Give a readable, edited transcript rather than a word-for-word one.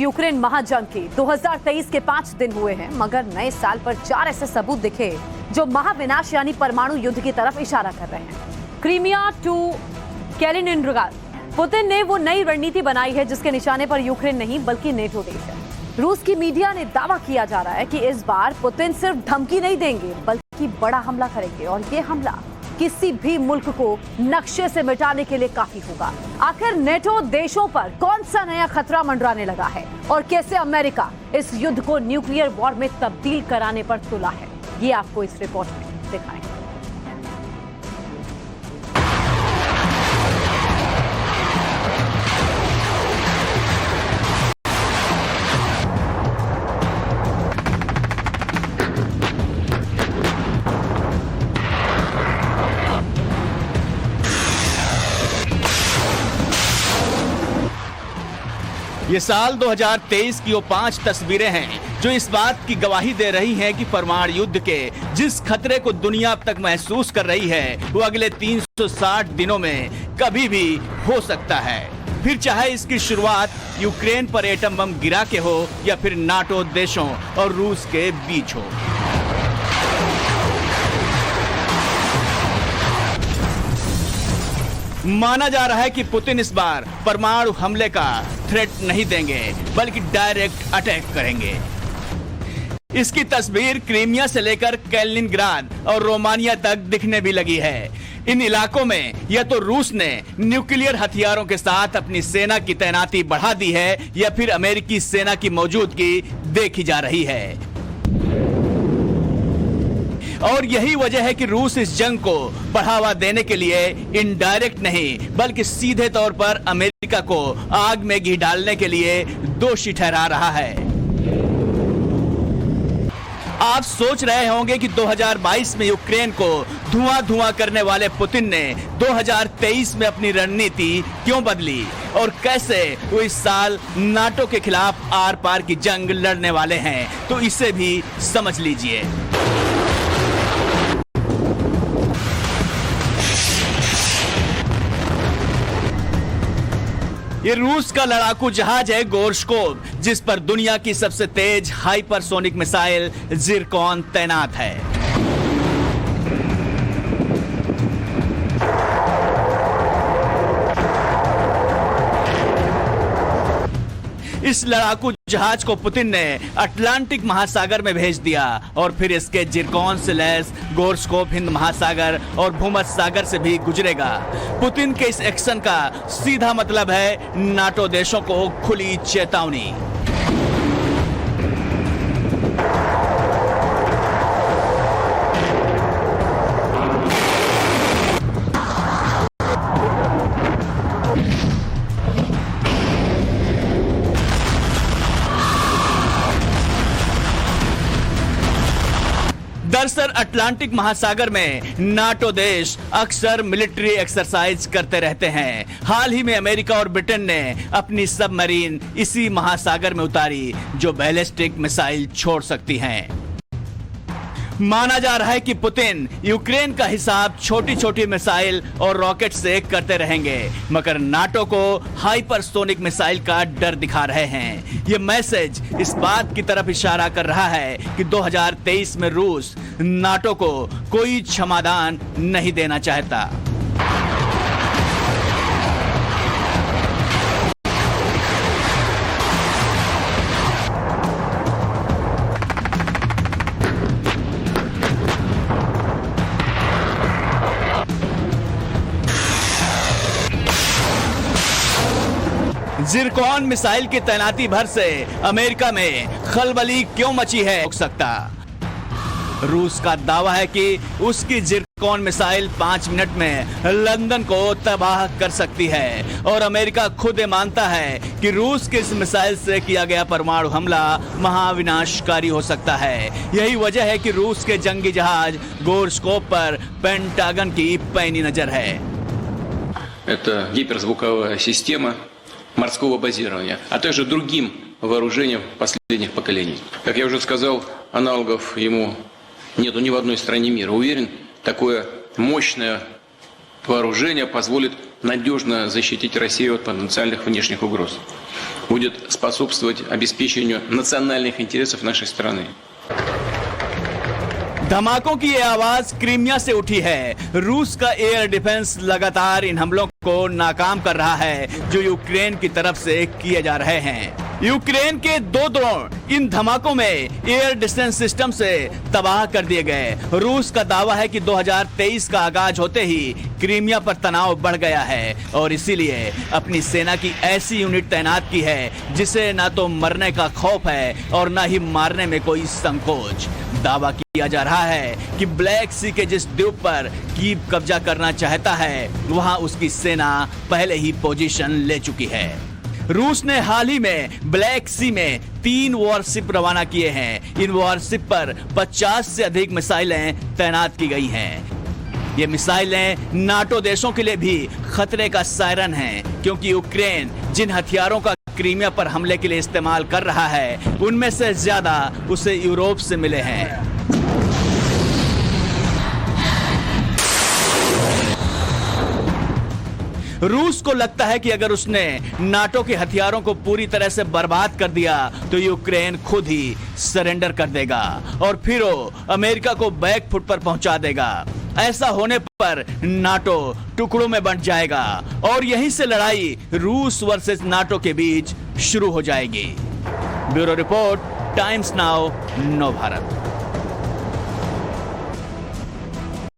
Ukraine महाजंग के 2023 के 5 दिन हुए हैं, मगर नए साल पर 4 ऐसे सबूत दिखे जो महाविनाश यानी परमाणु युद्ध की तरफ इशारा कर रहे हैं। क्रीमिया टू कैलिनिनग्राड, पुतिन ने वो नई रणनीति बनाई है जिसके निशाने पर यूक्रेन नहीं बल्कि नेटो देश है। रूस की मीडिया ने दावा किया जा रहा है कि इस बार पुतिन सिर्फ धमकी नहीं देंगे बल्कि बड़ा हमला करेंगे और ये हमला किसी भी मुल्क को नक्शे से मिटाने के लिए काफी होगा। आखिर नेटो देशों पर कौन सा नया खतरा मंडराने लगा है और कैसे अमेरिका इस युद्ध को न्यूक्लियर वॉर में तब्दील कराने पर तुला है, ये आपको इस रिपोर्ट में दिखाएंगे। ये साल 2023 की वो 5 तस्वीरें हैं जो इस बात की गवाही दे रही हैं कि परमाणु युद्ध के जिस खतरे को दुनिया अब तक महसूस कर रही है वो अगले 360 दिनों में कभी भी हो सकता है। फिर चाहे इसकी शुरुआत यूक्रेन पर एटम बम गिरा के हो या फिर नाटो देशों और रूस के बीच हो। माना जा रहा है कि पुतिन इस बार परमाणु हमले का थ्रेट नहीं देंगे बल्कि डायरेक्ट अटैक करेंगे। इसकी तस्वीर क्रीमिया से लेकर कैलिनिनग्राड और रोमानिया तक दिखने भी लगी है। इन इलाकों में या तो रूस ने न्यूक्लियर हथियारों के साथ अपनी सेना की तैनाती बढ़ा दी है या फिर अमेरिकी सेना की मौजूदगी देखी जा रही है। और यही वजह है कि रूस इस जंग को बढ़ावा देने के लिए इनडायरेक्ट नहीं बल्कि सीधे तौर पर अमेरिका को आग में घी डालने के लिए दोषी ठहरा रहा है। आप सोच रहे होंगे कि 2022 में यूक्रेन को धुआं करने वाले पुतिन ने 2023 में अपनी रणनीति क्यों बदली और कैसे वो इस साल नाटो के खिलाफ आर पार की जंग लड़ने वाले हैं, तो इसे भी समझ लीजिए। ये रूस का लड़ाकू जहाज है गोर्शकोव, जिस पर दुनिया की सबसे तेज हाइपरसोनिक मिसाइल जिरकॉन तैनात है। इस लड़ाकू जहाज को पुतिन ने अटलांटिक महासागर में भेज दिया और फिर इसके जिरकॉन से लैस गोर्शकोव हिंद महासागर और भूमध्य सागर से भी गुजरेगा। पुतिन के इस एक्शन का सीधा मतलब है नाटो देशों को खुली चेतावनी। दरअसल अटलांटिक महासागर में नाटो देश अक्सर मिलिट्री एक्सरसाइज करते रहते हैं। हाल ही में अमेरिका और ब्रिटेन ने अपनी सबमरीन इसी महासागर में उतारी जो बैलिस्टिक मिसाइल छोड़ सकती हैं। माना जा रहा है कि पुतिन यूक्रेन का हिसाब छोटी छोटी मिसाइल और रॉकेट से करते रहेंगे, मगर नाटो को हाइपरसोनिक मिसाइल का डर दिखा रहे हैं। ये मैसेज इस बात की तरफ इशारा कर रहा है कि 2023 में रूस नाटो को कोई क्षमादान नहीं देना चाहता। जिरकॉन मिसाइल की तैनाती भर से अमेरिका में खलबली क्यों मची है हो सकता। रूस का दावा है कि उसकी जिरकॉन मिसाइल 5 मिनट में लंदन को तबाह कर सकती है और अमेरिका खुद मानता है कि रूस की इस मिसाइल से किया गया परमाणु हमला महाविनाशकारी हो सकता है। यही वजह है कि रूस के जंगी जहाज गोर्शकोव पर पेंटागन की पैनी नजर है। Это гиперзвуковая система морского базирования, а также другим вооружением последних поколений. Как я уже сказал, аналогов ему нету ни в одной стране мира. Уверен, такое мощное вооружение позволит надежно защитить Россию от потенциальных внешних угроз. будет способствовать обеспечению национальных интересов нашей страны. धमाकों की ये आवाज क्रीमिया से उठी है। रूस का एयर डिफेंस लगातार इन हमलों को नाकाम कर रहा है जो यूक्रेन की तरफ से किए जा रहे हैं। यूक्रेन के 2 ड्रोन इन धमाकों में एयर डिफेंस सिस्टम से तबाह कर दिए गए। रूस का दावा है कि 2023 का आगाज होते ही क्रीमिया पर तनाव बढ़ गया है और इसीलिए अपनी सेना की ऐसी यूनिट तैनात की है जिसे ना तो मरने का खौफ है और ना ही मारने में कोई संकोच। दावा किया जा रहा है कि ब्लैक सी के जिस द्वीप पर कीव कब्जा करना चाहता है वहां उसकी सेना पहले ही पोजीशन ले चुकी है। रूस ने हाल ही में ब्लैक सी में 3 वॉरशिप रवाना किए हैं। इन वॉरशिप पर 50 से अधिक मिसाइलें तैनात की गई हैं। ये मिसाइलें नाटो देशों के लिए भी खतरे का सायरन हैं क्योंकि यूक्रेन जिन हथियारों का क्रीमिया पर हमले के लिए इस्तेमाल कर रहा है उनमें से ज्यादा उसे यूरोप से मिले हैं। रूस को लगता है कि अगर उसने नाटो के हथियारों को पूरी तरह से बर्बाद कर दिया तो यूक्रेन खुद ही सरेंडर कर देगा और फिर वो अमेरिका को बैकफुट पर पहुंचा देगा। ऐसा होने पर नाटो टुकड़ों में बंट जाएगा और यहीं से लड़ाई रूस वर्सेस नाटो के बीच शुरू हो जाएगी। ब्यूरो रिपोर्ट, टाइम्स नाउ, नव भारत।